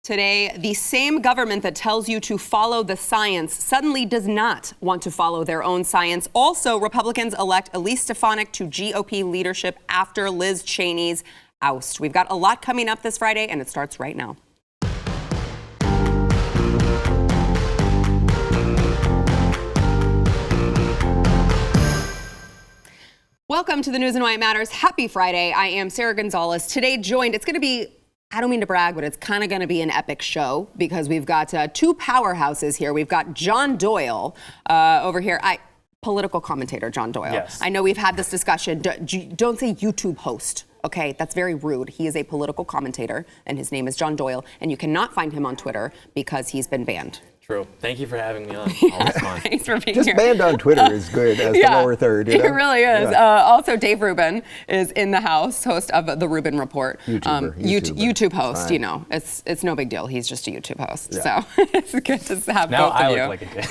Today, the same government that tells you to follow the science suddenly does not want to follow their own science. Also, Republicans elect Elise Stefanik to GOP leadership after Liz Cheney's oust. We've got a lot coming up this Friday, and it starts right now. Welcome to the News and Why It Matters. Happy Friday. I am Sarah Gonzalez. Today joined, it's going to be, I don't mean to brag, but it's kind of going to be an epic show because we've got two powerhouses here. We've got John Doyle over here. Political commentator John Doyle. Yes. I know we've had this discussion. Don't say YouTube host. Okay, that's very rude. He is a political commentator, and his name is John Doyle, and you cannot find him on Twitter because he's been banned. True. Thank you for having me on. Always fun. Thanks for being Just here. banned on Twitter is good as the lower third. You know? It really is. Yeah. Also, Dave Rubin is in the house, host of the Rubin Report. YouTuber. YouTube host. Fine. You know, it's no big deal. He's just a YouTube host. Yeah. So it's good to have Now both I of you. look like a dick.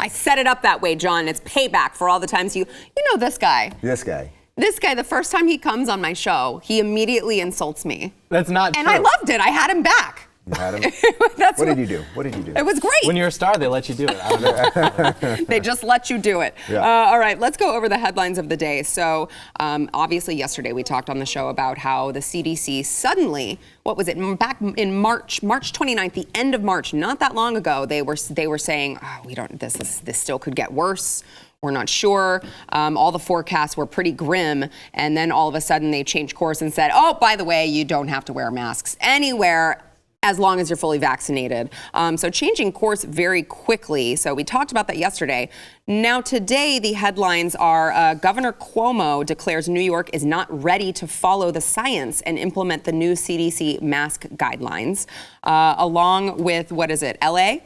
I set it up that way, John. It's payback for all the times you know this guy. This guy. This guy, the first time he comes on my show, he immediately insults me. That's not And true. I loved it. I had him back. You had him? That's What did you do? What did you do? It was great. When you're a star, they let you do it. I don't know. They just let you do it. Yeah. All right, let's go over the headlines of the day. So obviously yesterday we talked on the show about how the CDC suddenly, what was it, back in March 29th, the end of March, not that long ago, they were saying, oh, we don't, this still could get worse. We're not sure. All the forecasts were pretty grim. And then all of a sudden they changed course and said, oh, by the way, you don't have to wear masks anywhere as long as you're fully vaccinated. So changing course very quickly. So we talked about that yesterday. Now today, the headlines are Governor Cuomo declares New York is not ready to follow the science and implement the new CDC mask guidelines, along with, what is it, LA?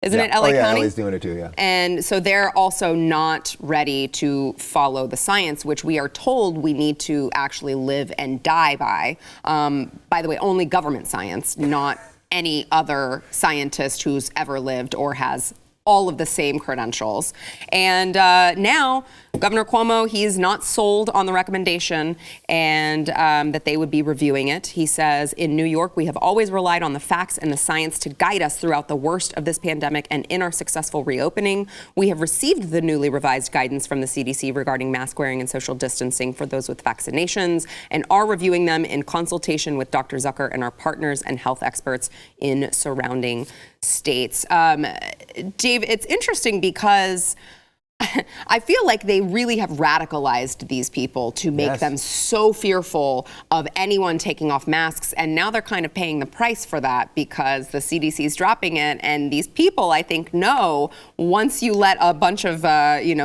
Isn't it LA County? LA's doing it too, yeah. And so they're also not ready to follow the science, which we are told we need to actually live and die by. By the way, only government science, not any other scientist who's ever lived or has all of the same credentials. And now Governor Cuomo, he's not sold on the recommendation and that they would be reviewing it. He says, in New York, we have always relied on the facts and the science to guide us throughout the worst of this pandemic, and in our successful reopening, we have received the newly revised guidance from the CDC regarding mask wearing and social distancing for those with vaccinations, and are reviewing them in consultation with Dr. Zucker and our partners and health experts in surrounding states. Dave, it's interesting because I feel like they really have radicalized these people to make them so fearful of anyone taking off masks. And now they're kind of paying the price for that because the CDC is dropping it. And these people, I think, know once you let a bunch of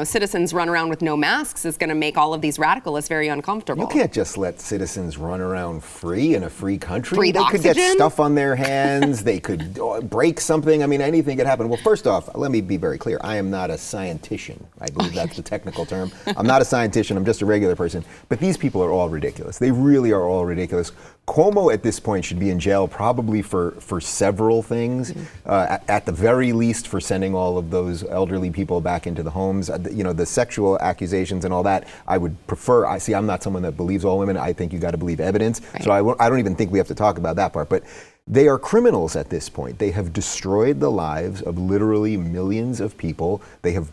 citizens run around with no masks, it's going to make all of these radicalists very uncomfortable. You can't just let citizens run around free in a free country. Breathe They oxygen? could get stuff on their hands. They could break something. I mean, anything could happen. Well, first off, let me be very clear. I am not a scientician. I believe that's the technical term. I'm not a scientician. I'm just a regular person. But these people are all ridiculous. They really are all ridiculous. Cuomo at this point should be in jail probably for several things. At the very least for sending all of those elderly people back into the homes. The sexual accusations and all that, I would prefer. I'm not someone that believes all women. I think you got to believe evidence. Right. So I don't even think we have to talk about that part. But they are criminals at this point. They have destroyed the lives of literally millions of people. They have,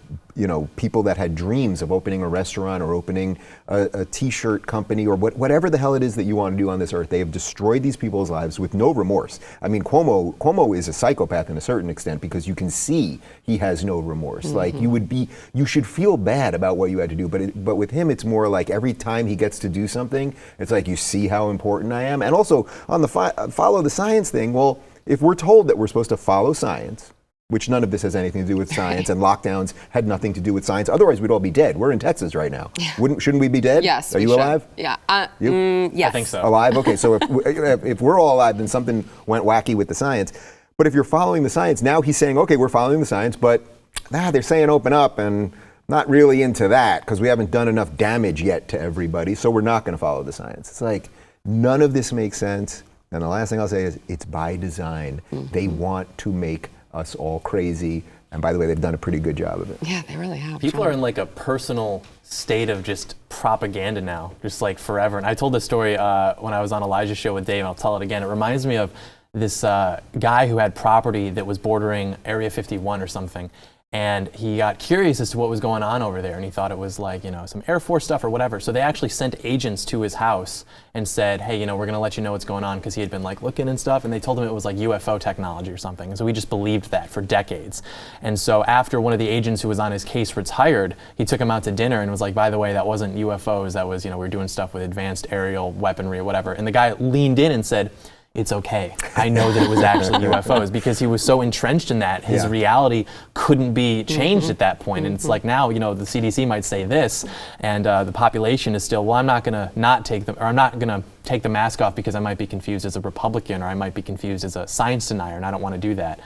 people that had dreams of opening a restaurant or opening a t-shirt company or whatever the hell it is that you want to do on this earth. They have destroyed these people's lives with no remorse. I mean, Cuomo is a psychopath in a certain extent because you can see he has no remorse. Mm-hmm. Like you should feel bad about what you had to do, but with him, it's more like every time he gets to do something, it's like, you see how important I am. And also on the follow the science thing, well, if we're told that we're supposed to follow science, which none of this has anything to do with science, and lockdowns had nothing to do with science. Otherwise, we'd all be dead. We're in Texas right now. Yeah. Shouldn't we be dead? Yes. Are you alive? Yeah. Yes. I think so. Alive? Okay, so if we're all alive, then something went wacky with the science. But if you're following the science, now he's saying, okay, we're following the science, but they're saying open up, and not really into that, because we haven't done enough damage yet to everybody, so we're not going to follow the science. It's like, none of this makes sense. And the last thing I'll say is, it's by design. Mm-hmm. They want to make us all crazy. And by the way, they've done a pretty good job of it. Yeah, they really have. People are in like a personal state of just propaganda now, just like forever. And I told this story when I was on Elijah's show with Dave, and I'll tell it again. It reminds me of this guy who had property that was bordering Area 51 or something. And he got curious as to what was going on over there, and he thought it was like, some Air Force stuff or whatever. So they actually sent agents to his house and said, hey, we're going to let you know what's going on, because he had been like looking and stuff, and they told him it was like UFO technology or something. And so he just believed that for decades. And so after one of the agents who was on his case retired, he took him out to dinner and was like, by the way, that wasn't UFOs, that was, we were doing stuff with advanced aerial weaponry or whatever. And the guy leaned in and said, it's okay. I know that it was actually UFOs, because he was so entrenched in that, his reality couldn't be changed at that point. And it's like now, the CDC might say this, and the population is still, well, I'm not going to take the mask off because I might be confused as a Republican, or I might be confused as a science denier, and I don't want to do that.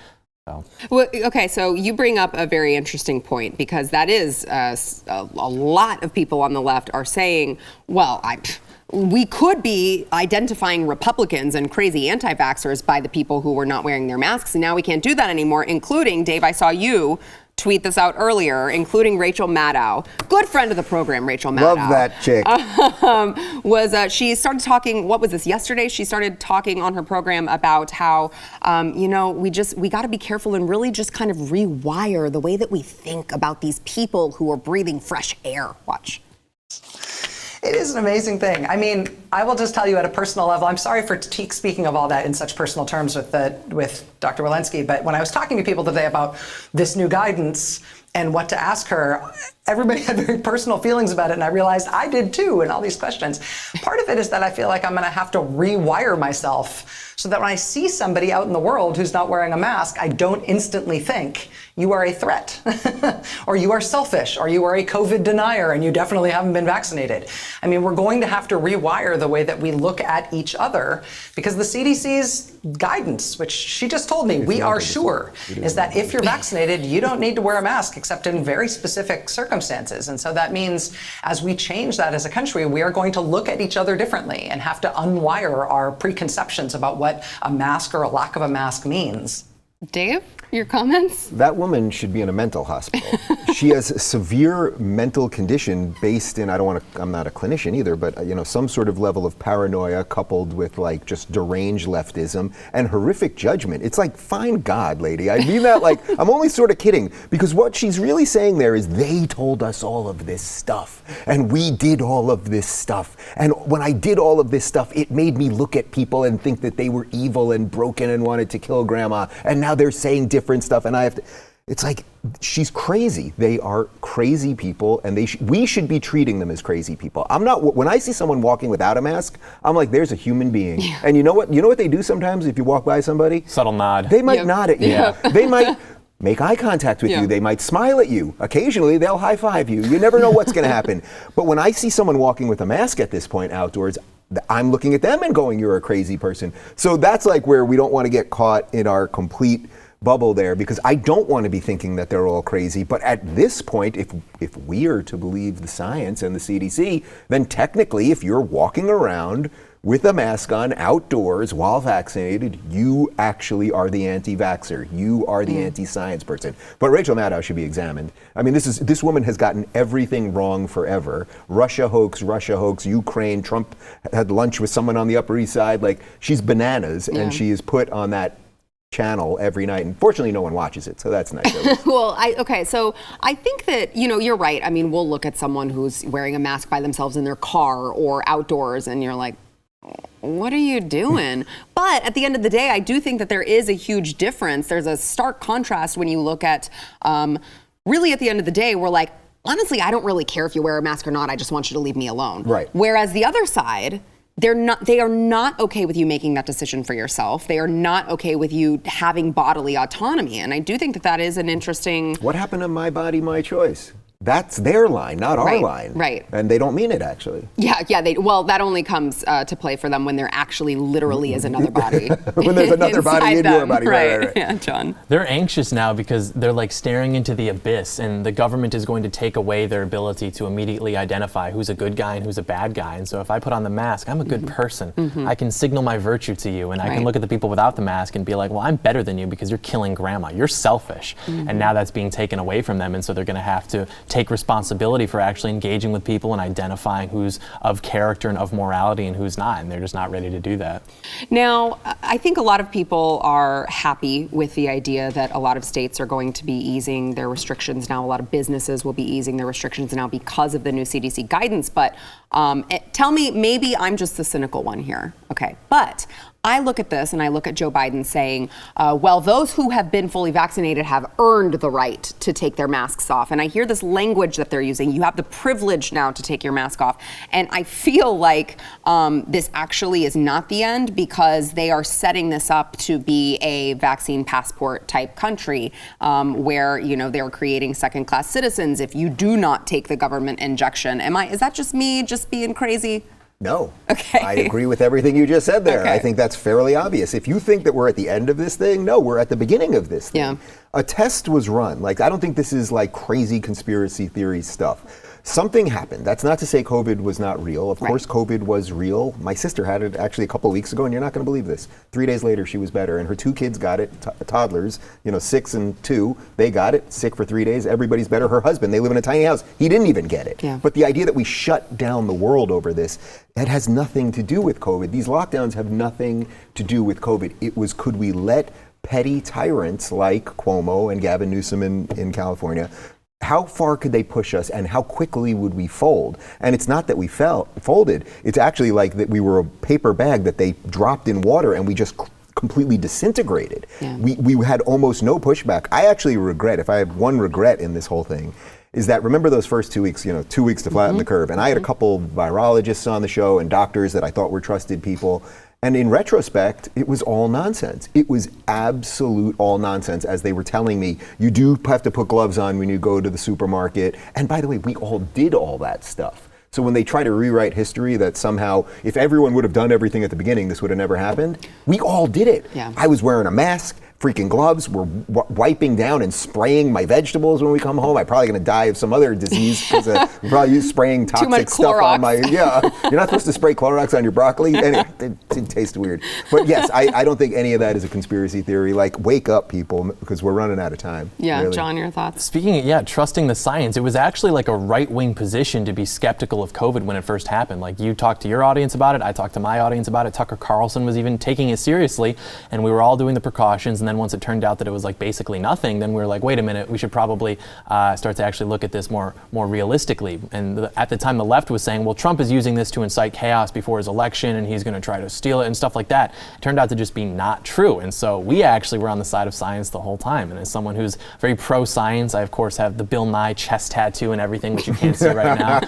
So. Well, okay, so you bring up a very interesting point, because that is a lot of people on the left are saying, well, we could be identifying Republicans and crazy anti-vaxxers by the people who were not wearing their masks, and now we can't do that anymore, including, Dave, I saw you tweet this out earlier, including Rachel Maddow, good friend of the program, Rachel Maddow. Love that chick. She started talking, what was this, yesterday? She started talking on her program about how, we got to be careful and really just kind of rewire the way that we think about these people who are breathing fresh air. Watch. It is an amazing thing. I mean, I will just tell you at a personal level, I'm sorry for speaking of all that in such personal terms with Dr. Walensky, but when I was talking to people today about this new guidance and what to ask her, everybody had very personal feelings about it, and I realized I did too, and all these questions. Part of it is that I feel like I'm gonna have to rewire myself so that when I see somebody out in the world who's not wearing a mask, I don't instantly think, you are a threat, or you are selfish, or you are a COVID denier, and you definitely haven't been vaccinated. I mean, we're going to have to rewire the way that we look at each other, because the CDC's guidance, which she just told me, we are sure, is that if you're vaccinated, you don't need to wear a mask except in very specific circumstances. And so that means as we change that as a country, we are going to look at each other differently and have to unwire our preconceptions about what a mask or a lack of a mask means. Dave, your comments? That woman should be in a mental hospital. She has a severe mental condition based in, I'm not a clinician either, but some sort of level of paranoia coupled with like just deranged leftism and horrific judgment. It's like, fine God, lady. I mean that like, I'm only sort of kidding, because what she's really saying there is they told us all of this stuff and we did all of this stuff. And when I did all of this stuff, it made me look at people and think that they were evil and broken and wanted to kill grandma. And now they're saying different stuff, and I have to. It's like, she's crazy. They are crazy people, and we should be treating them as crazy people. I'm not. When I see someone walking without a mask, I'm like, there's a human being. Yeah. And you know what? You know what they do sometimes if you walk by somebody? Subtle nod. They might nod at you. Yeah. They might make eye contact with you. They might smile at you. Occasionally, they'll high five you. You never know what's going to happen. But when I see someone walking with a mask at this point outdoors, I'm looking at them and going, you're a crazy person. So that's like where we don't want to get caught in our complete bubble there, because I don't want to be thinking that they're all crazy. But at this point, if we are to believe the science and the CDC, then technically, if you're walking around with a mask on outdoors while vaccinated, you actually are the anti-vaxxer. You are the anti-science person. But Rachel Maddow should be examined. I mean, this woman has gotten everything wrong forever. Russia hoax, Ukraine, Trump had lunch with someone on the Upper East Side. Like, she's bananas, and she is put on that channel every night, and fortunately no one watches it, so that's nice. Well, so I think that, you're right. I mean, we'll look at someone who's wearing a mask by themselves in their car or outdoors, and you're like, what are you doing? But at the end of the day, I do think that there is a huge difference. There's a stark contrast when you look at, really at the end of the day, we're like, honestly, I don't really care if you wear a mask or not. I just want you to leave me alone. Right. Whereas the other side, they are not okay with you making that decision for yourself. They are not okay with you having bodily autonomy. And I do think that that is an interesting... What happened to my body, my choice? That's their line, not our line. Right. And they don't mean it, actually. Yeah. That only comes to play for them when there actually literally is another body. When there's another body in your body. Right. Yeah, John. They're anxious now because they're like staring into the abyss, and the government is going to take away their ability to immediately identify who's a good guy and who's a bad guy. And so if I put on the mask, I'm a good person. I can signal my virtue to you, and I can look at the people without the mask and be like, well, I'm better than you because you're killing grandma. You're selfish. And now that's being taken away from them, and so they're going to have to take responsibility for actually engaging with people and identifying who's of character and of morality and who's not, and they're just not ready to do that. Now, I think a lot of people are happy with the idea that a lot of states are going to be easing their restrictions now. A lot of businesses will be easing their restrictions now because of the new CDC guidance. But tell me, maybe I'm just the cynical one here. Okay, but I look at this and I look at Joe Biden saying, well, those who have been fully vaccinated have earned the right to take their masks off. And I hear this language that they're using. You have the privilege now to take your mask off. And I feel like this actually is not the end, because they are setting this up to be a vaccine passport type country where, you know, they're creating second-class citizens if you do not take the government injection. Is that just me just being crazy? No. Okay. I agree with everything you just said there. Okay. I think that's fairly obvious. If you think that we're at the end of this thing, no, we're at the beginning of this thing. Yeah. A test was run. Like, I don't think this is like crazy conspiracy theory stuff. Something happened. That's not to say COVID was not real. Of course, COVID was real. My sister had it actually a couple of weeks ago, and you're not going to believe this. 3 days later, she was better, and her 2 kids got it, toddlers, 6 and 2. They got it, sick for 3 days. Everybody's better. Her husband, they live in a tiny house. He didn't even get it. Yeah. But the idea that we shut down the world over this, that has nothing to do with COVID. These lockdowns have nothing to do with COVID. It was, could we let petty tyrants like Cuomo and Gavin Newsom in California, how far could they push us, and how quickly would we fold? And it's not that we folded. It's actually like that we were a paper bag that they dropped in water and we just completely disintegrated. Yeah. We had almost no pushback. I actually regret, if I have one regret in this whole thing, is that, remember those first 2 weeks, 2 weeks to flatten the curve. And I had a couple virologists on the show and doctors that I thought were trusted people. And in retrospect, it was all nonsense. It was absolute all nonsense, as they were telling me, you do have to put gloves on when you go to the supermarket. And by the way, we all did all that stuff. So when they try to rewrite history that somehow, if everyone would have done everything at the beginning, this would have never happened, we all did it. Yeah. I was wearing a mask, freaking gloves, we're wiping down and spraying my vegetables when we come home. I'm probably going to die of some other disease because we're probably spraying toxic stuff on my, you're not supposed to spray Clorox on your broccoli. Anyway, it tastes weird. But yes, I don't think any of that is a conspiracy theory. Like, wake up, people, because we're running out of time. Yeah, really. John, your thoughts? Speaking of, trusting the science, it was actually like a right-wing position to be skeptical of COVID when it first happened. Like, you talked to your audience about it, I talked to my audience about it, Tucker Carlson was even taking it seriously, and we were all doing the precautions, and then once it turned out that it was like basically nothing, then we were like, wait a minute, we should probably start to actually look at this more realistically. And at the time, the left was saying, well, Trump is using this to incite chaos before his election, and he's going to try to steal it and stuff like that. It turned out to just be not true. And so we actually were on the side of science the whole time. And as someone who's very pro-science, I, of course, have the Bill Nye chest tattoo and everything, which you can't see right now.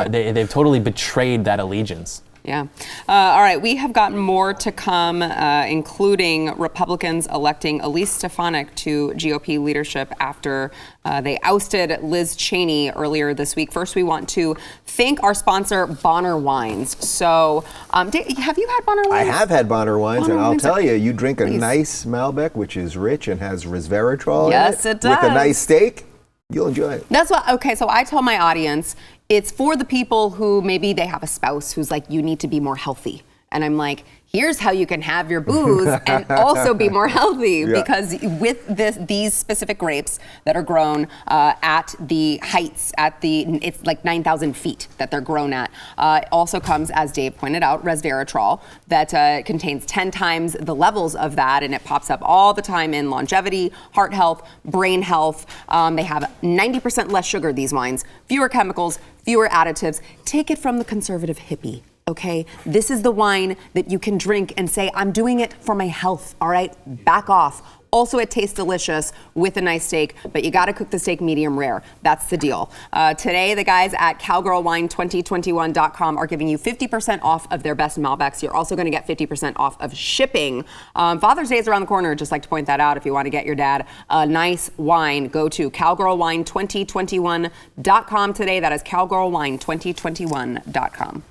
They've totally betrayed that allegiance. Yeah. All right. We have got more to come, including Republicans electing Elise Stefanik to GOP leadership after they ousted Liz Cheney earlier this week. First, we want to thank our sponsor, Bonner Wines. So, have you had Bonner Wines? I have had Bonner Wines, Bonner and I'll Wines tell you, you drink a Please. nice Malbec, which is rich and has resveratrol Yes, in it with does. a nice steak, you'll enjoy it. That's what, okay, so I tell my audience, it's for the people who maybe they have a spouse who's like, you need to be more healthy. And I'm like, here's how you can have your booze and also be more healthy. Yeah. Because with these specific grapes that are grown at the heights, it's like 9,000 feet that they're grown at. It also comes, as Dave pointed out, resveratrol that contains 10 times the levels of that, and it pops up all the time in longevity, heart health, brain health. They have 90% less sugar, these wines, fewer chemicals, fewer additives. Take it from the conservative hippie. Okay, this is the wine that you can drink and say, I'm doing it for my health, all right? Back off. Also, it tastes delicious with a nice steak, but you gotta cook the steak medium rare. That's the deal. Today, the guys at cowgirlwine2021.com are giving you 50% off of their best Malbecs. You're also gonna get 50% off of shipping. Father's Day is around the corner, just like to point that out. If you wanna get your dad a nice wine, go to cowgirlwine2021.com today. That is cowgirlwine2021.com.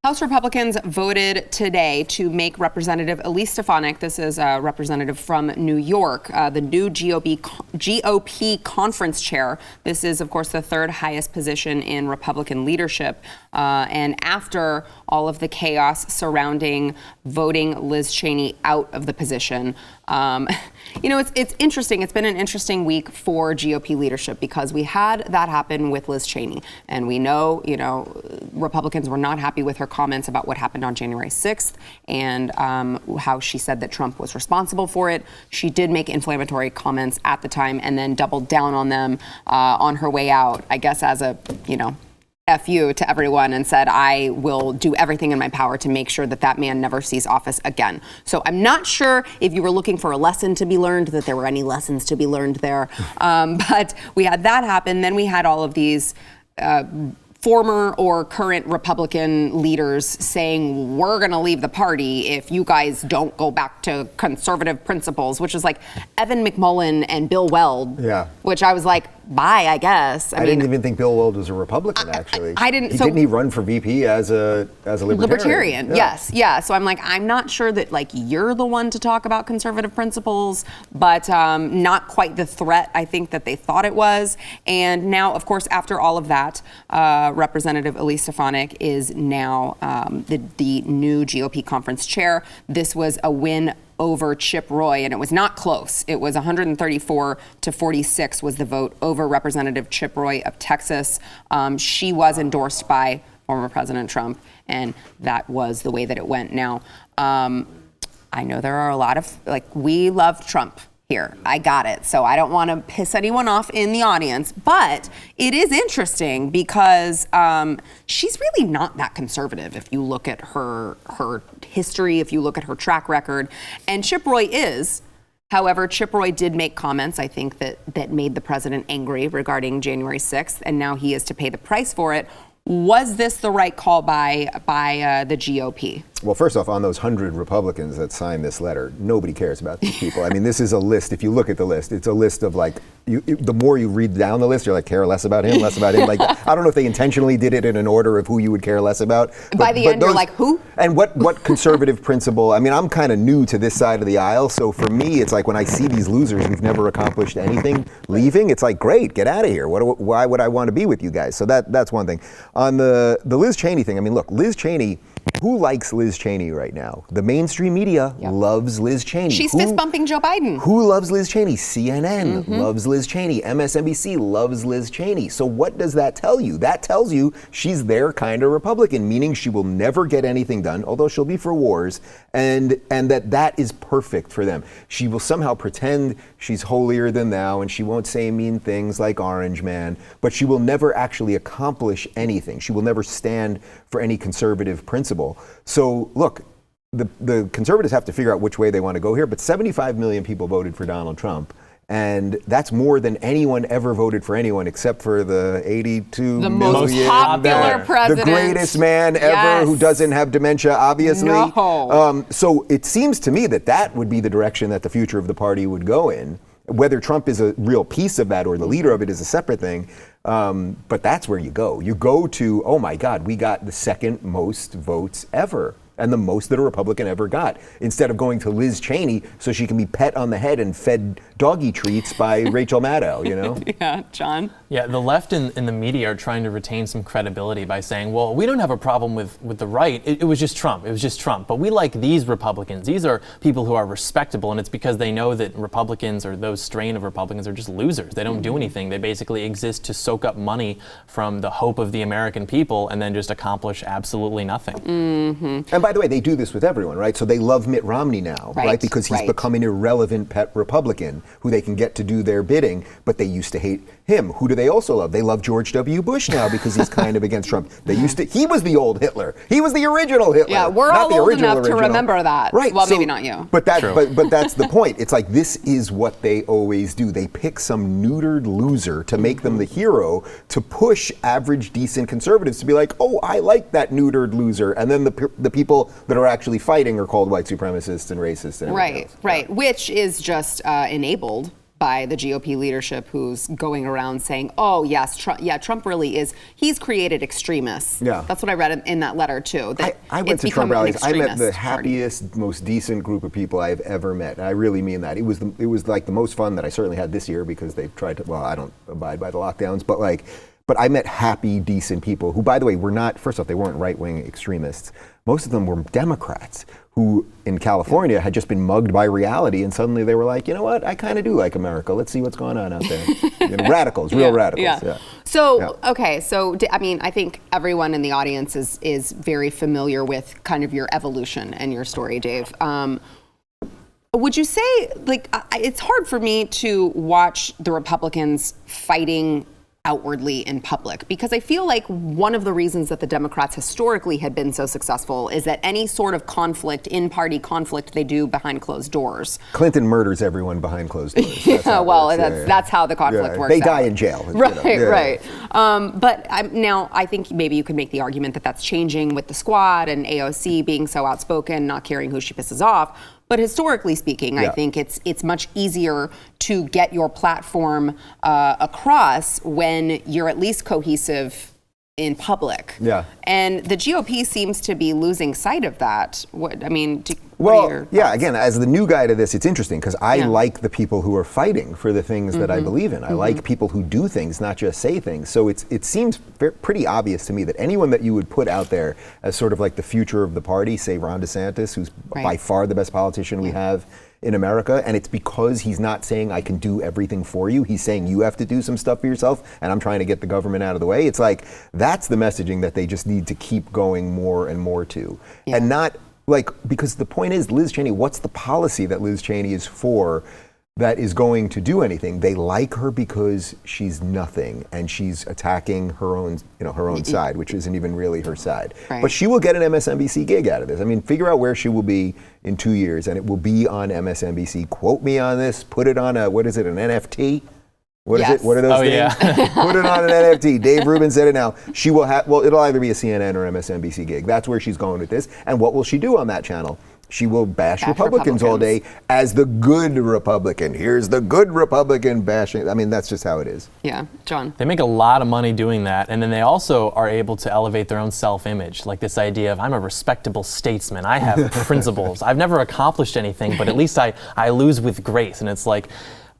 House Republicans voted today to make Representative Elise Stefanik, this is a representative from New York, the new GOP conference chair. This is, of course, the third highest position in Republican leadership. And after all of the chaos surrounding voting Liz Cheney out of the position, It's interesting. It's been an interesting week for GOP leadership because we had that happen with Liz Cheney. And we know, Republicans were not happy with her comments about what happened on January 6th and how she said that Trump was responsible for it. She did make inflammatory comments at the time and then doubled down on them on her way out, I guess as a, F you to everyone, and said, I will do everything in my power to make sure that man never sees office again. So I'm not sure if you were looking for a lesson to be learned, that there were any lessons to be learned there. But we had that happen. Then we had all of these former or current Republican leaders saying, we're going to leave the party if you guys don't go back to conservative principles, which is like Evan McMullin and Bill Weld, which I was like, bye, I guess. I didn't even think Bill Weld was a Republican, actually. I didn't. Didn't he run for VP as a libertarian? Yes. Yeah. So I'm like, I'm not sure that you're the one to talk about conservative principles, but not quite the threat I think that they thought it was. And now, of course, after all of that, Representative Elise Stefanik is now the new GOP conference chair. This was a win over Chip Roy, and it was not close. It was 134 to 46 was the vote over Representative Chip Roy of Texas. She was endorsed by former President Trump, and that was the way that it went. Now, I know there are a lot of, we love Trump here. I got it. So I don't want to piss anyone off in the audience, but it is interesting because she's really not that conservative if you look at her history, if you look at her track record. And Chip Roy is. However, Chip Roy did make comments, I think, that made the president angry regarding January 6th, and now he is to pay the price for it. Was this the right call by the GOP? Well, first off, on those 100 Republicans that signed this letter, nobody cares about these people. I mean, this is a list. If you look at the list, it's a list of the more you read down the list, you're like, care less about him, less about him. I don't know if they intentionally did it in an order of who you would care less about. By the end, you're like, who? And what conservative principle? I mean, I'm kind of new to this side of the aisle, so for me, it's like when I see these losers who've never accomplished anything leaving, it's like, great, get out of here. Why would I want to be with you guys? So that's one thing. On the Liz Cheney thing, I mean, look, Liz Cheney. Who likes Liz Cheney right now? The mainstream media loves Liz Cheney. She's fist bumping Joe Biden. Who loves Liz Cheney? CNN loves Liz Cheney. MSNBC loves Liz Cheney. So what does that tell you? That tells you she's their kind of Republican, meaning she will never get anything done, although she'll be for wars, and that is perfect for them. She will somehow pretend she's holier than thou, and she won't say mean things like Orange Man, but she will never actually accomplish anything. She will never stand for any conservative principle. So look, the conservatives have to figure out which way they want to go here, but 75 million people voted for Donald Trump. And that's more than anyone ever voted for anyone except for the 82 the million. Most popular president. The greatest man ever who doesn't have dementia, obviously. No. So it seems to me that would be the direction that the future of the party would go in. Whether Trump is a real piece of that or the leader of it is a separate thing. But that's where you go. You go to, oh my God, we got the second most votes ever. And the most that a Republican ever got, instead of going to Liz Cheney so she can be pet on the head and fed doggy treats by Rachel Maddow, Yeah, John? Yeah, the left and the media are trying to retain some credibility by saying, well, we don't have a problem with the right. It was just Trump. It was just Trump. But we like these Republicans. These are people who are respectable, and it's because they know that Republicans or those strain of Republicans are just losers. They don't do anything. They basically exist to soak up money from the hope of the American people and then just accomplish absolutely nothing. Mm-hmm. And by the way, they do this with everyone, right? So they love Mitt Romney now, right? Because he's become an irrelevant pet Republican who they can get to do their bidding, but they used to hate him. Who do they also love? They love George W. Bush now because he's kind of against Trump. He was the old Hitler. He was the original Hitler. Yeah, we're all old enough to remember that. Right. Well, maybe not you. But that's the point. It's like, this is what they always do. They pick some neutered loser to make them the hero, to push average, decent conservatives to be like, oh, I like that neutered loser. And then the people that are actually fighting are called white supremacists and racists. And right. Which is just enabled by the GOP leadership, who's going around saying, oh, yes, Trump really is. He's created extremists. Yeah. That's what I read in that letter, too. I went to Trump rallies. I met the happiest, most decent group of people I've ever met. And I really mean that. It was like the most fun that I certainly had this year because they tried to, well, I don't abide by the lockdowns, but but I met happy, decent people who, by the way, were not, first off, they weren't right-wing extremists. Most of them were Democrats who in California had just been mugged by reality, and suddenly they were like, you know what, I kind of do like America. Let's see what's going on out there. Radicals, real radicals. Yeah. So, okay, so I mean, I think everyone in the audience is very familiar with kind of your evolution and your story, Dave. Would you say, like, it's hard for me to watch the Republicans fighting outwardly in public, because I feel like one of the reasons that the Democrats historically had been so successful is that any sort of conflict, in-party conflict, they do behind closed doors. Clinton murders everyone behind closed doors. That's how the conflict works. They die in jail. Right. But now I think maybe you could make the argument that that's changing with the squad and AOC being so outspoken, not caring who she pisses off. But historically speaking, I think it's much easier to get your platform across when you're at least cohesive in public. Yeah. And the GOP seems to be losing sight of that. Again, as the new guy to this, it's interesting because I like the people who are fighting for the things that I believe in. I like people who do things, not just say things. So it seems pretty obvious to me that anyone that you would put out there as sort of like the future of the party, say Ron DeSantis, who's by far the best politician we have in America, and it's because he's not saying I can do everything for you. He's saying you have to do some stuff for yourself, and I'm trying to get the government out of the way. It's like that's the messaging that they just need to keep going more and more to, and not because the point is, Liz Cheney, what's the policy that Liz Cheney is for that is going to do anything? They like her because she's nothing and she's attacking her own side, which isn't even really her side. Right. But she will get an MSNBC gig out of this. I mean, figure out where she will be in 2 years and it will be on MSNBC. Quote me on this, put it on an NFT? What is it? What are those things? Put it on an NFT. Dave Rubin said it now. She will have, it'll either be a CNN or MSNBC gig. That's where she's going with this. And what will she do on that channel? She will bash Republicans all day as the good Republican. Here's the good Republican bashing. I mean, that's just how it is. Yeah, John. They make a lot of money doing that, and then they also are able to elevate their own self-image, like this idea of I'm a respectable statesman. I have principles. I've never accomplished anything, but at least I lose with grace. And it's like,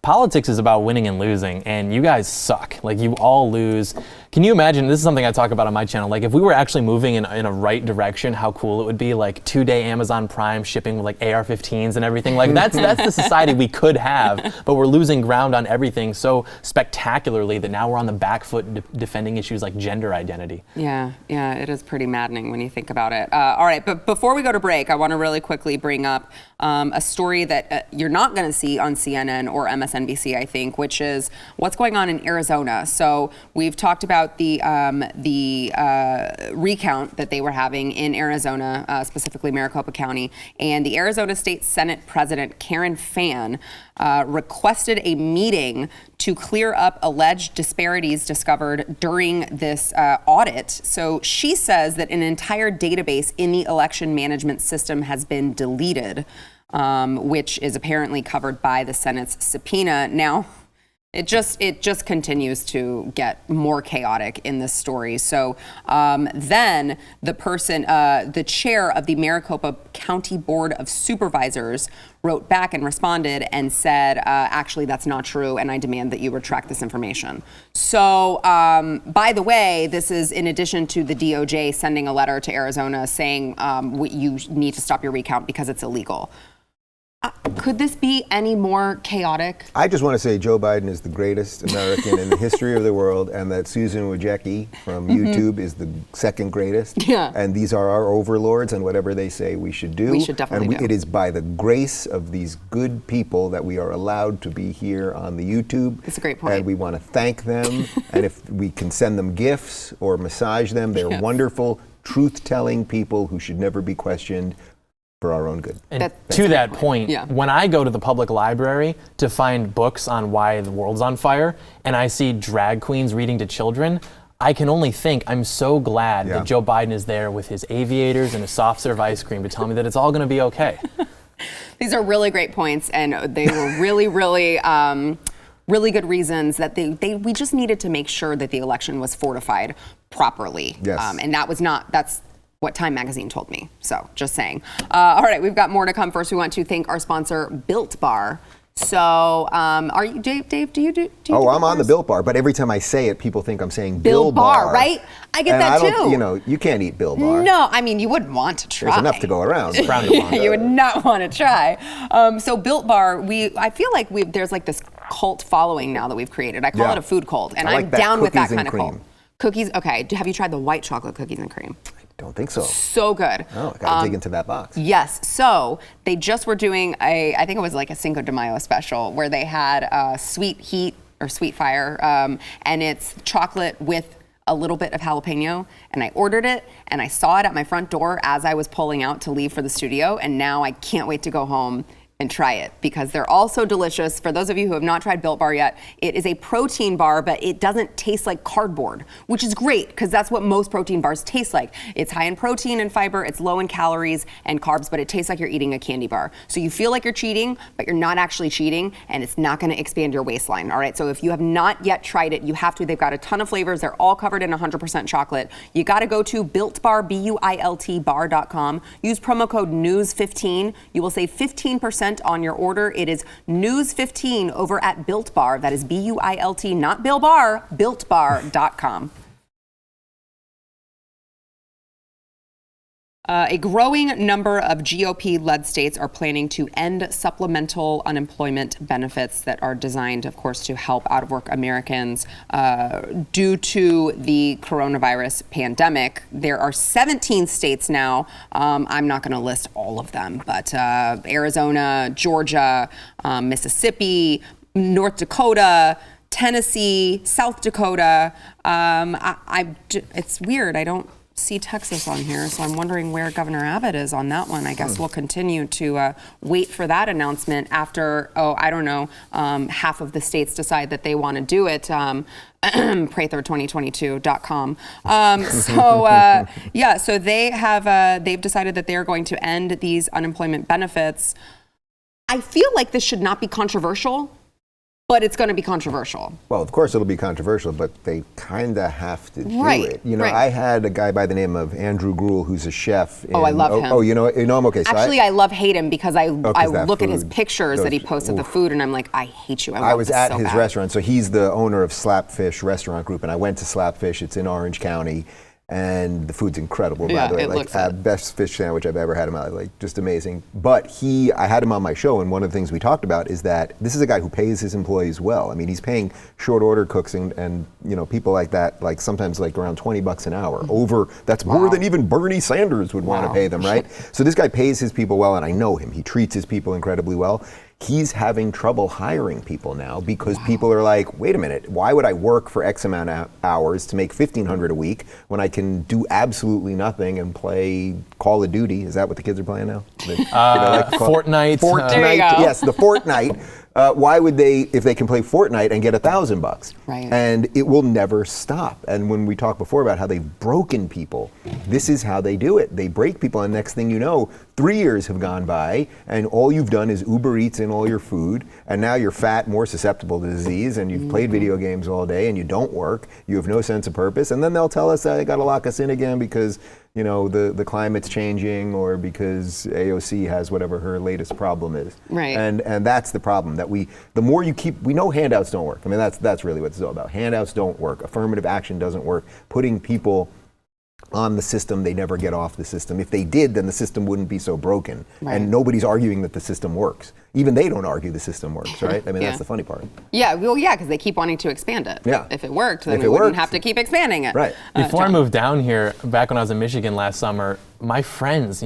politics is about winning and losing, and you guys suck. Like, you all lose. Can you imagine, this is something I talk about on my channel, like if we were actually moving in a right direction, how cool it would be, like 2-day Amazon Prime shipping with like AR-15s and everything. Like that's the society we could have, but we're losing ground on everything so spectacularly that now we're on the back foot defending issues like gender identity. Yeah, it is pretty maddening when you think about it. All right, but before we go to break, I want to really quickly bring up a story that you're not going to see on CNN or MSNBC, I think, which is what's going on in Arizona. So we've talked about the recount that they were having in Arizona, specifically Maricopa County, and the Arizona State Senate President Karen Fann requested a meeting to clear up alleged disparities discovered during this audit. So she says that an entire database in the election management system has been deleted, which is apparently covered by the Senate's subpoena. Now, it just continues to get more chaotic in this story. So then the chair of the Maricopa County Board of Supervisors wrote back and responded and said, actually, that's not true, and I demand that you retract this information. So, by the way, this is in addition to the DOJ sending a letter to Arizona saying you need to stop your recount because it's illegal. Could this be any more chaotic? I just want to say Joe Biden is the greatest American in the history of the world, and that Susan Wojcicki from YouTube is the second greatest. Yeah. And these are our overlords, and whatever they say we should do. We should definitely do. It is by the grace of these good people that we are allowed to be here on the YouTube. That's a great point. And we want to thank them. And if we can send them gifts or massage them, they're wonderful, truth-telling people who should never be questioned. For our own good. And to that point, when I go to the public library to find books on why the world's on fire, and I see drag queens reading to children, I can only think I'm so glad that Joe Biden is there with his aviators and a soft serve ice cream to tell me that it's all going to be okay. These are really great points, and they were really, really good reasons that we just needed to make sure that the election was fortified properly. Yes. And that's what Time Magazine told me. So just saying. All right, we've got more to come. First, we want to thank our sponsor, Built Bar. So, are you, Dave? Do you do? Oh, do I'm on the bars? Built Bar, but every time I say it, people think I'm saying Bill Bar, right? I get and that I don't, too. You know, you can't eat Bill Bar. No, I mean, you wouldn't want to try. There's enough to go around. You would not want to try. So Built Bar, I feel like there's like this cult following now that we've created. I call it a food cult, and I like I'm that down with that cookies and kind of cult. cream. Cookies, okay. Have you tried the white chocolate cookies and cream? Don't think so. So good. Oh, I gotta dig into that box. Yes. So they just were doing I think it was like a Cinco de Mayo special where they had Sweet Heat or Sweet Fire, and it's chocolate with a little bit of jalapeno. And I ordered it, and I saw it at my front door as I was pulling out to leave for the studio. And now I can't wait to go home and try it because they're all so delicious. For those of you who have not tried Built Bar yet, it is a protein bar, but it doesn't taste like cardboard, which is great because that's what most protein bars taste like. It's high in protein and fiber, it's low in calories and carbs, but it tastes like you're eating a candy bar. So you feel like you're cheating, but you're not actually cheating, and it's not gonna expand your waistline, all right? So if you have not yet tried it, you have to. They've got a ton of flavors. They're all covered in 100% chocolate. You gotta go to Built Bar, BUILT bar.com. Use promo code NEWS15. You will save 15% on your order. It is News15 over at Built Bar. That is BUILT, not Bill Bar, BuiltBar.com. A growing number of GOP-led states are planning to end supplemental unemployment benefits that are designed, of course, to help out-of-work Americans due to the coronavirus pandemic. There are 17 states now. I'm not going to list all of them, but Arizona, Georgia, Mississippi, North Dakota, Tennessee, South Dakota. It's weird. I don't see Texas on here, so I'm wondering where Governor Abbott is on that one. I guess we'll continue to wait for that announcement after, half of the states decide that they want to do it. Prather2022.com. So they have they've decided that they're going to end these unemployment benefits. I feel like this should not be controversial, but it's going to be controversial. Well, of course it'll be controversial, but they kind of have to do it. You know, right. I had a guy by the name of Andrew Gruel, who's a chef. I love him. Oh, you know him? Okay. So Actually, I love hate him because I look at his food, pictures that he posted the food, and I'm like, I hate you. I was at so his bad. restaurant. So he's the owner of Slapfish Restaurant Group, and I went to Slapfish. It's in Orange County. And the food's incredible, by the way. Looks best fish sandwich I've ever had in my life, like just amazing. But I had him on my show, and one of the things we talked about is that this is a guy who pays his employees well. I mean, he's paying short order cooks and people like that, like sometimes like around $20 an hour. That's more than even Bernie Sanders would want to pay them, right? So this guy pays his people well, and I know him. He treats his people incredibly well. He's having trouble hiring people now because people are like, wait a minute, why would I work for X amount of hours to make $1,500 a week when I can do absolutely nothing and play Call of Duty? Is that what the kids are playing now? Fortnite. There you go. Yes, the Fortnite. Why would they, if they can play Fortnite and get $1,000? Right. And it will never stop. And when we talked before about how they've broken people, this is how they do it. They break people, and next thing you know, 3 years have gone by, and all you've done is Uber Eats in all your food, and now you're fat, more susceptible to disease, and you've played video games all day, and you don't work. You have no sense of purpose, and then they'll tell us they got to lock us in again because the climate's changing, or because AOC has whatever her latest problem is. Right. And that's the problem, that we know handouts don't work. I mean, that's really what it's all about. Handouts don't work. Affirmative action doesn't work. Putting people on the system, they never get off the system. If they did, then the system wouldn't be so broken. Right. And nobody's arguing that the system works. Even they don't argue the system works, right? I mean, that's the funny part. Yeah, because they keep wanting to expand it. Yeah. If it worked, then we wouldn't have to keep expanding it. Right. Before I moved down here, back when I was in Michigan last summer, my friends,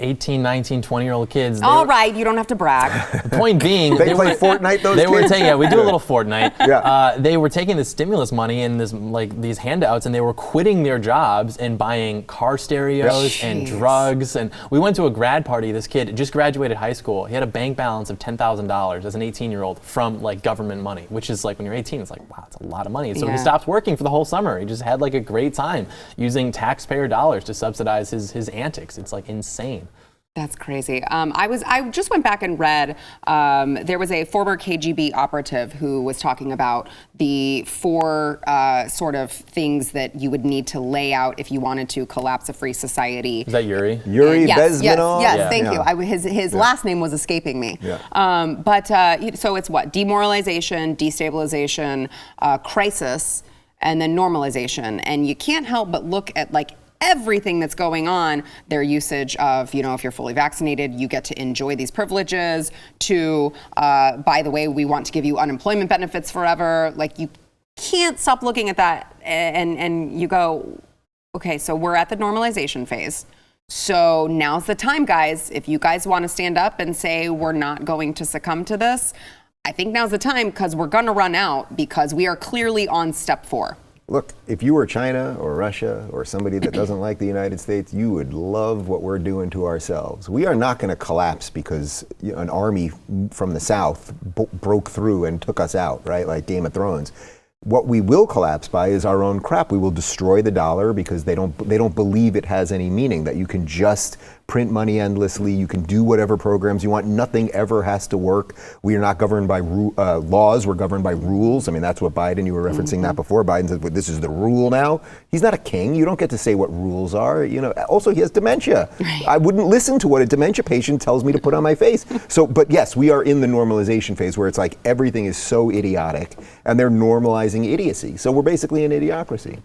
18, 19, 20-year-old kids. All right, you don't have to brag. The point being, They play Fortnite, those they were kids? taking, we do a little Fortnite. Yeah. They were taking the stimulus money and these handouts, and they were quitting their jobs and buying car stereos and drugs. And we went to a grad party. This kid just graduated high school. He had a bank balance of $10,000 as an 18-year-old from government money, which is when you're 18, it's wow, it's a lot of money. So he stopped working for the whole summer. He just had a great time using taxpayer dollars to subsidize his antics. It's insane. That's crazy. I just went back and read, there was a former KGB operative who was talking about the 4 sort of things that you would need to lay out if you wanted to collapse a free society. Is that Yuri? Yuri Yes, Bezmenov? thank you. His last name was escaping me. Yeah. So it's what? Demoralization, destabilization, crisis, and then normalization. And you can't help but look at like everything that's going on, their usage of, if you're fully vaccinated, you get to enjoy these privileges, to, by the way, we want to give you unemployment benefits forever. Like, you can't stop looking at that and you go, okay, so we're at the normalization phase. So now's the time, guys. If you guys want to stand up and say we're not going to succumb to this, I think now's the time, because we're going to run out, because we are clearly on step 4. Look, if you were China or Russia or somebody that doesn't like the United States, you would love what we're doing to ourselves. We are not going to collapse because an army from the South broke through and took us out, right? Like Game of Thrones. What we will collapse by is our own crap. We will destroy the dollar because they don't believe it has any meaning, that you can just print money endlessly, you can do whatever programs you want, nothing ever has to work. We are not governed by laws, we're governed by rules. I mean, that's what Biden, you were referencing that before. Biden said, well, this is the rule now. He's not a king. You don't get to say what rules are. Also, he has dementia. Right. I wouldn't listen to what a dementia patient tells me to put on my face. So, but yes, we are in the normalization phase where it's like everything is so idiotic and they're normalizing idiocy. So we're basically an idiocracy.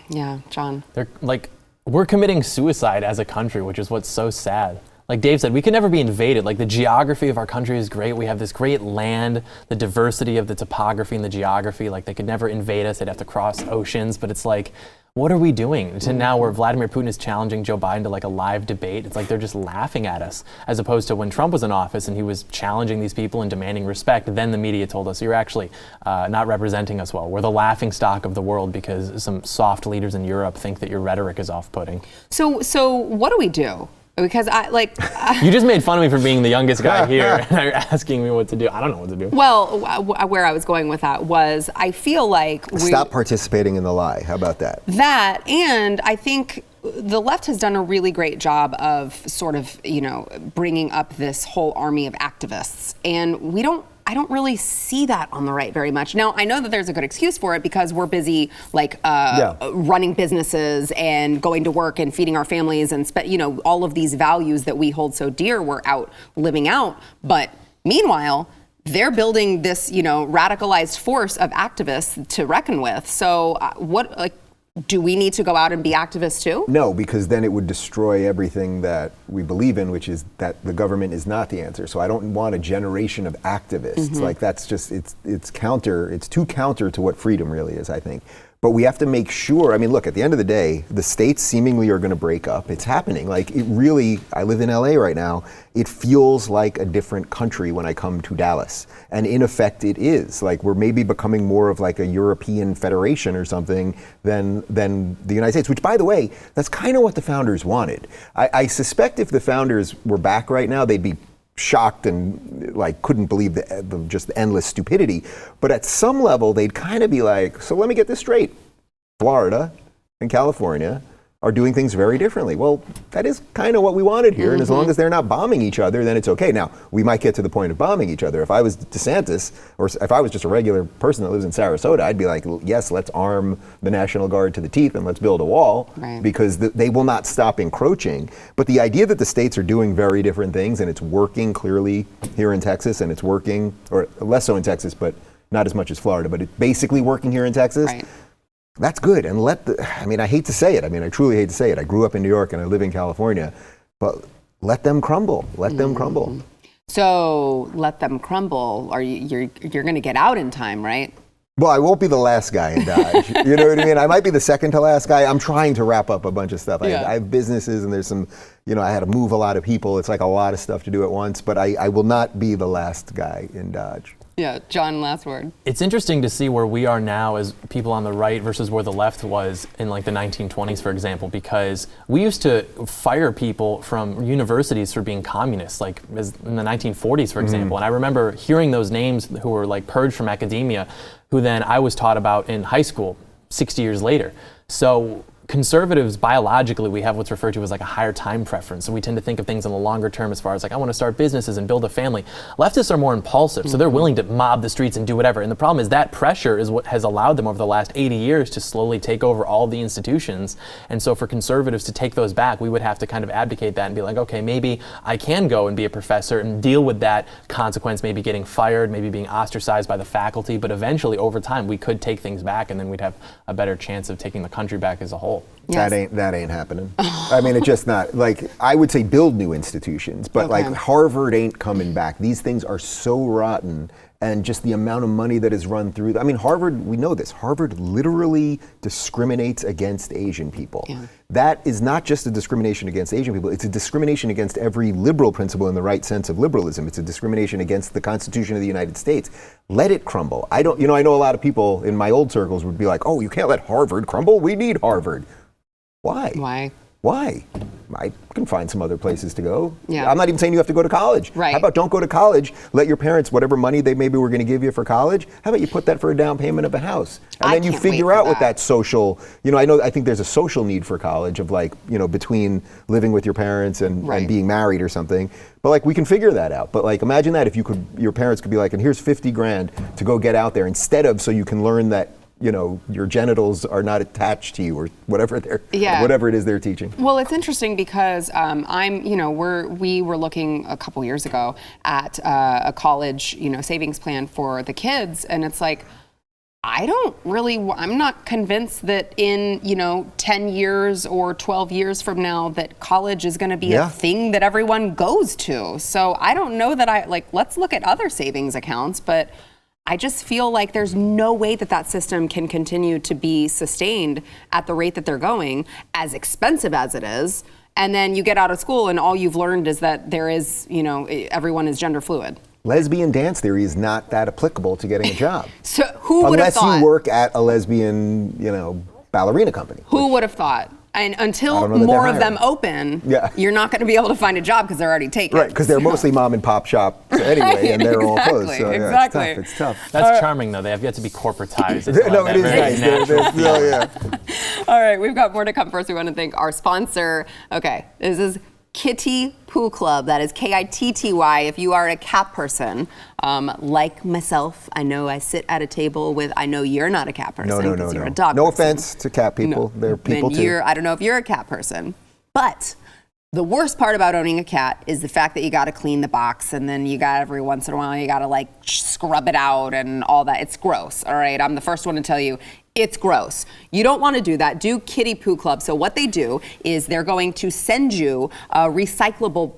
Yeah, John. They're like, we're committing suicide as a country, which is what's so sad. Like Dave said, we can never be invaded. Like, the geography of our country is great. We have this great land, the diversity of the topography and the geography. Like, they could never invade us. They'd have to cross oceans. But it's like, what are we doing to now where Vladimir Putin is challenging Joe Biden to like a live debate? It's like they're just laughing at us, as opposed to when Trump was in office and he was challenging these people and demanding respect. Then the media told us, you're actually not representing us well. We're the laughing stock of the world because some soft leaders in Europe think that your rhetoric is off-putting. So what do we do? Because you just made fun of me for being the youngest guy here, and you're asking me what to do. I don't know what to do. Well, where I was going with that was, I feel like stop participating in the lie. How about that? And I think the left has done a really great job of sort of, bringing up this whole army of activists, and I don't really see that on the right very much. Now, I know that there's a good excuse for it because we're busy running businesses and going to work and feeding our families and all of these values that we hold so dear, we're out living out. But meanwhile, they're building this, radicalized force of activists to reckon with. So do we need to go out and be activists too? No, because then it would destroy everything that we believe in, which is that the government is not the answer. So I don't want a generation of activists. Like, that's just, it's too counter to what freedom really is, I think. But we have to make sure, look, at the end of the day, the states seemingly are going to break up. It's happening. Like, it really, I live in LA right now. It feels like a different country when I come to Dallas. And in effect, it is. Like, we're maybe becoming more of like a European federation or something than the United States, which, by the way, that's kind of what the founders wanted. I suspect if the founders were back right now, they'd be shocked and couldn't believe the just endless stupidity. But at some level, they'd kind of be like, so let me get this straight. Florida and California are doing things very differently. Well, that is kind of what we wanted here. And as long as they're not bombing each other, then it's okay. Now, we might get to the point of bombing each other. If I was DeSantis, or if I was just a regular person that lives in Sarasota, I'd be like, yes, let's arm the National Guard to the teeth and let's build a wall, because they will not stop encroaching. But the idea that the states are doing very different things and it's working clearly here in Texas, and it's working, or less so in Texas, but not as much as Florida, but it's basically working here in Texas. That's good. And I hate to say it. I truly hate to say it. I grew up in New York and I live in California, but let them crumble. Let them crumble. So let them crumble. You're going to get out in time, right? Well, I won't be the last guy in Dodge. You know what I mean? I might be the second to last guy. I'm trying to wrap up a bunch of stuff. I have businesses, and there's some, I had to move a lot of people. It's like a lot of stuff to do at once, but I will not be the last guy in Dodge. Yeah, John, last word. It's interesting to see where we are now as people on the right versus where the left was in the 1920s, for example, because we used to fire people from universities for being communists, as in the 1940s, for example. And I remember hearing those names who were purged from academia, who then I was taught about in high school 60 years later. So conservatives, biologically, we have what's referred to as like a higher time preference. So we tend to think of things in the longer term as far as like, I want to start businesses and build a family. Leftists are more impulsive, so they're willing to mob the streets and do whatever. And the problem is that pressure is what has allowed them over the last 80 years to slowly take over all the institutions. And so for conservatives to take those back, we would have to kind of advocate that and be like, okay, maybe I can go and be a professor and deal with that consequence, maybe getting fired, maybe being ostracized by the faculty. But eventually, over time, we could take things back, and then we'd have a better chance of taking the country back as a whole. Yes. That ain't happening. I mean, it's just not. Like, I would say build new institutions, but like Harvard ain't coming back. These things are so rotten, and just the amount of money that is run through. I mean, Harvard, we know this. Harvard literally discriminates against Asian people. Yeah. That is not just a discrimination against Asian people. It's a discrimination against every liberal principle in the right sense of liberalism. It's a discrimination against the Constitution of the United States. Let it crumble. I know a lot of people in my old circles would be like, oh, you can't let Harvard crumble. We need Harvard. Why? Why? I can find some other places to go. Yeah. I'm not even saying you have to go to college. Right. How about don't go to college? Let your parents, whatever money they maybe were going to give you for college, how about you put that for a down payment of a house? And then you figure out what that social, I think there's a social need for college of like, between living with your parents and being married or something. But like, we can figure that out. But like, imagine that if your parents could be like, and here's 50 grand to go get out there instead of so you can learn that your genitals are not attached to you or whatever whatever it is they're teaching. Well, it's interesting because we were looking a couple years ago at a college, savings plan for the kids, and it's like, I'm not convinced that in, 10 years or 12 years from now that college is going to be a thing that everyone goes to. So I don't know that let's look at other savings accounts, but I just feel like there's no way that system can continue to be sustained at the rate that they're going, as expensive as it is. And then you get out of school and all you've learned is that there is, everyone is gender fluid. Lesbian dance theory is not that applicable to getting a job. So who would have thought? Unless you work at a lesbian, ballerina company. Who would have thought? And until more of them open, you're not going to be able to find a job because they're already taken. Right, because they're mostly mom and pop shop anyway, and they're all closed. So exactly. It's tough. That's charming, though. They have yet to be corporatized. No, it is nice. All right, we've got more to come. First, we want to thank our sponsor. Okay, this is Kitty Poo Club. That is Kitty. If you are a cat person, like myself, I know I sit at a table with, I know you're not a cat person. No. You're a dog No person. offense to cat people. No. They're people too. I don't know if you're a cat person, but the worst part about owning a cat is the fact that you got to clean the box, and then you got every once in a while you got to scrub it out and all that. It's gross. All right, I'm the first one to tell you. It's gross. You don't want to do that. Do Kitty Poo Club. So what they do is they're going to send you a recyclable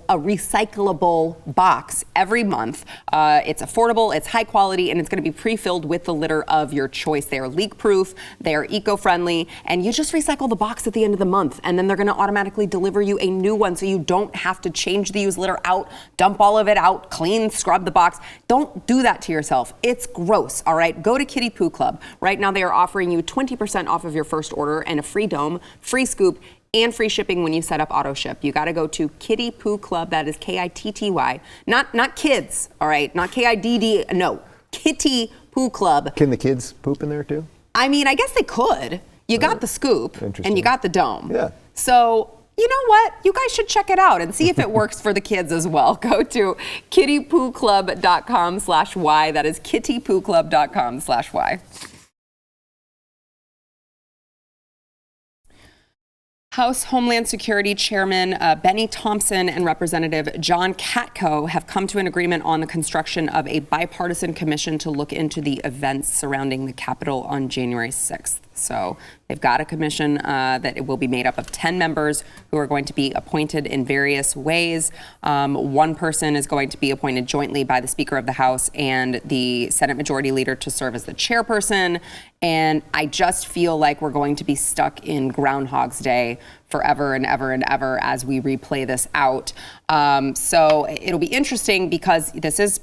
box every month. It's affordable, it's high quality, and it's going to be pre-filled with the litter of your choice. They are leak-proof, they are eco-friendly, and you just recycle the box at the end of the month, and then they're going to automatically deliver you a new one, so you don't have to change the used litter out, dump all of it out, clean, scrub the box. Don't do that to yourself. It's gross. All right. Go to Kitty Poo Club. Right now, they are offering you 20% off of your first order and a free dome, free scoop, and free shipping when you set up auto ship. You got to go to Kitty Poo Club. That is Kitty. Not kids, all right? Not KIDD. No, Kitty Poo Club. Can the kids poop in there too? I mean, I guess they could. You got the scoop and you got the dome. Yeah. So, you know what? You guys should check it out and see if it works for the kids as well. Go to kittypooclub.com/Y. That is kittypooclub.com/Y. House Homeland Security Chairman Benny Thompson and Representative John Katko have come to an agreement on the construction of a bipartisan commission to look into the events surrounding the Capitol on January 6th. So they've got a commission that it will be made up of 10 members who are going to be appointed in various ways. One person is going to be appointed jointly by the Speaker of the House and the Senate Majority Leader to serve as the chairperson. And I just feel like we're going to be stuck in Groundhog's Day forever and ever and ever as we replay this out. So it'll be interesting because this is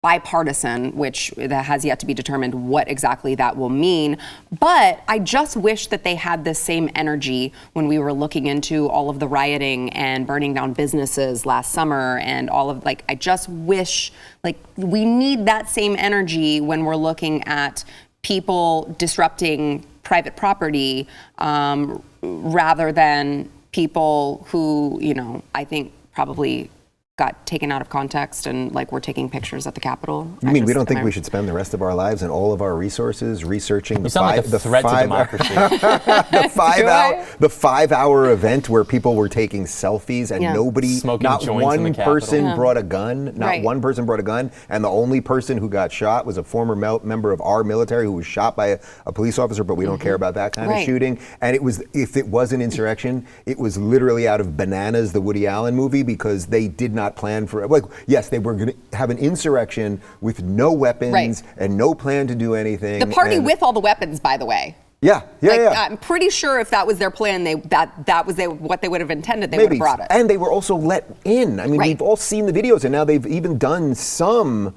bipartisan, which that has yet to be determined what exactly that will mean. But I just wish that they had this same energy when we were looking into all of the rioting and burning down businesses last summer and all of I just wish we need that same energy when we're looking at people disrupting private property rather than people who, I think probably got taken out of context and were taking pictures at the Capitol. You mean we don't think we should spend the rest of our lives and all of our resources researching the threat to democracy? the 5-hour event where people were taking selfies and nobody, not one person brought a gun, one person brought a gun, and the only person who got shot was a former member of our military who was shot by a police officer, but we don't care about that kind of shooting. And if it was an insurrection, it was literally out of Bananas, the Woody Allen movie, because they did not plan for it. Yes, they were going to have an insurrection with no weapons and no plan to do anything. The party with all the weapons, by the way. Yeah. I'm pretty sure if that was their plan, that was what they would have intended. They would have brought it. And they were also let in. I mean, we've all seen the videos, and now they've even done some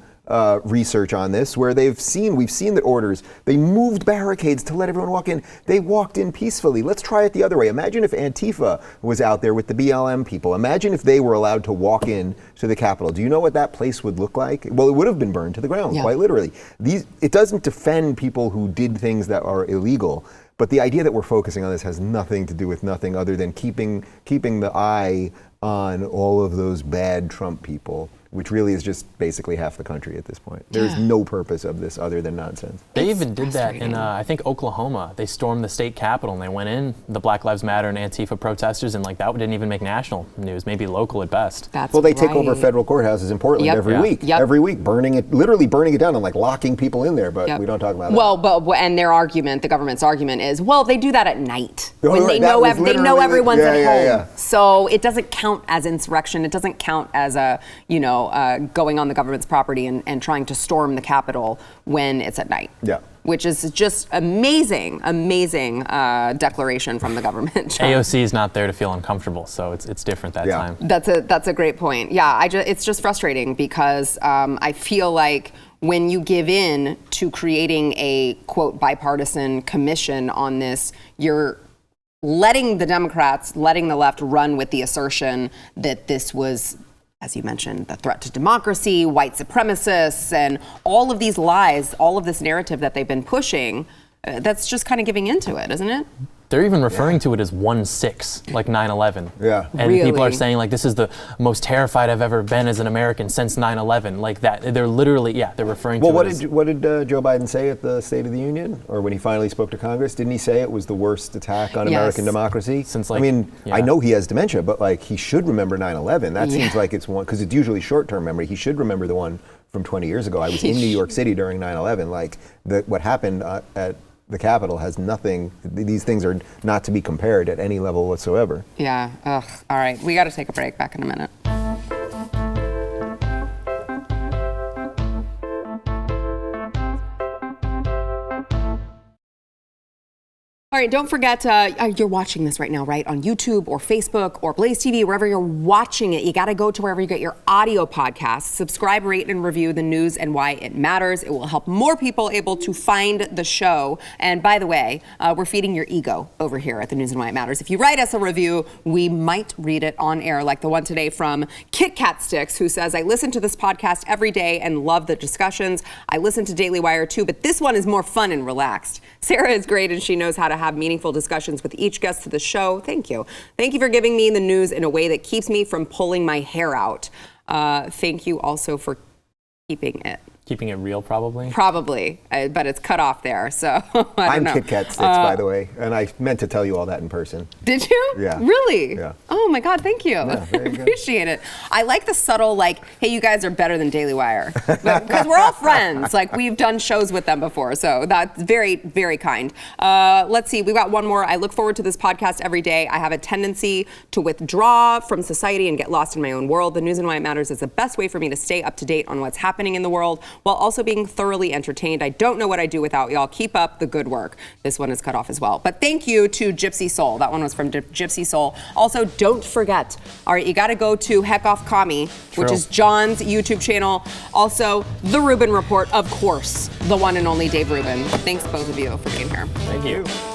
research on this, where we've seen the orders. They moved barricades to let everyone walk in. They walked in peacefully. Let's try it the other way. Imagine if Antifa was out there with the BLM people. Imagine if they were allowed to walk in to the Capitol. Do you know what that place would look like? Well, it would have been burned to the ground, quite literally. It doesn't defend people who did things that are illegal, but the idea that we're focusing on this has nothing to do with nothing other than keeping the eye on all of those bad Trump people, which really is just basically half the country at this point. There's no purpose of this other than nonsense. They even did that in, I think, Oklahoma. They stormed the state capitol and they went in, the Black Lives Matter and Antifa protesters, and that didn't even make national news, maybe local at best. They take over federal courthouses in Portland every week. Every week, literally burning it down and locking people in there, but we don't talk about that. Well, and their argument, the government's argument is, they do that at night when they know everyone's at home. So it doesn't count as insurrection. It doesn't count as going on the government's property and trying to storm the Capitol when it's at night. Yeah. Which is just amazing declaration from the government. AOC is not there to feel uncomfortable, so it's different that time. That's a great point. Yeah, it's just frustrating because I feel like when you give in to creating a, quote, bipartisan commission on this, you're letting the Democrats, letting the left run with the assertion that this was, as you mentioned, the threat to democracy, white supremacists, and all of these lies, all of this narrative that they've been pushing, that's just kind of giving into it, isn't it? They're even referring to it as 1/6, like 9/11. Yeah. And people are saying this is the most terrified I've ever been as an American since 9/11. Like that. They're literally, they're referring to it as... What did Joe Biden say at the State of the Union? Or when he finally spoke to Congress? Didn't he say it was the worst attack on American democracy? Since I know he has dementia, but he should remember 9/11. That seems like it's one, because it's usually short-term memory. He should remember the one from 20 years ago. I was in New York City during 9/11. What happened at the Capitol has nothing, these things are not to be compared at any level whatsoever. Yeah, all right, we got to take a break. Back in a minute. All right, don't forget, you're watching this right now, right? On YouTube or Facebook or BlazeTV, wherever you're watching it, you got to go to wherever you get your audio podcasts. Subscribe, rate, and review The News and Why It Matters. It will help more people able to find the show. And by the way, we're feeding your ego over here at The News and Why It Matters. If you write us a review, we might read it on air, like the one today from Kit Kat Sticks, who says, I listen to this podcast every day and love the discussions. I listen to Daily Wire too, but this one is more fun and relaxed. Sarah is great and she knows how to have meaningful discussions with each guest to the show. Thank you. Thank you for giving me the news in a way that keeps me from pulling my hair out. Thank you also for keeping it. Keeping it real, probably? Probably, but it's cut off there, so I'm Kit Kat Sticks, by the way, and I meant to tell you all that in person. Did you? Yeah. Really? Yeah. Oh my God, thank you. Yeah, I appreciate it. I like the subtle, hey, you guys are better than Daily Wire. Because we're all friends. We've done shows with them before, so that's very, very kind. Let's see, we've got one more. I look forward to this podcast every day. I have a tendency to withdraw from society and get lost in my own world. The News and Why It Matters is the best way for me to stay up to date on what's happening in the world, while also being thoroughly entertained. I don't know what I'd do without y'all. Keep up the good work. This one is cut off as well. But thank you to Gypsy Soul. That one was from Gypsy Soul. Also, don't forget, all right, you got to go to Heck Off Commie, which is John's YouTube channel. Also, The Rubin Report, of course, the one and only Dave Rubin. Thanks, both of you, for being here. Thank you.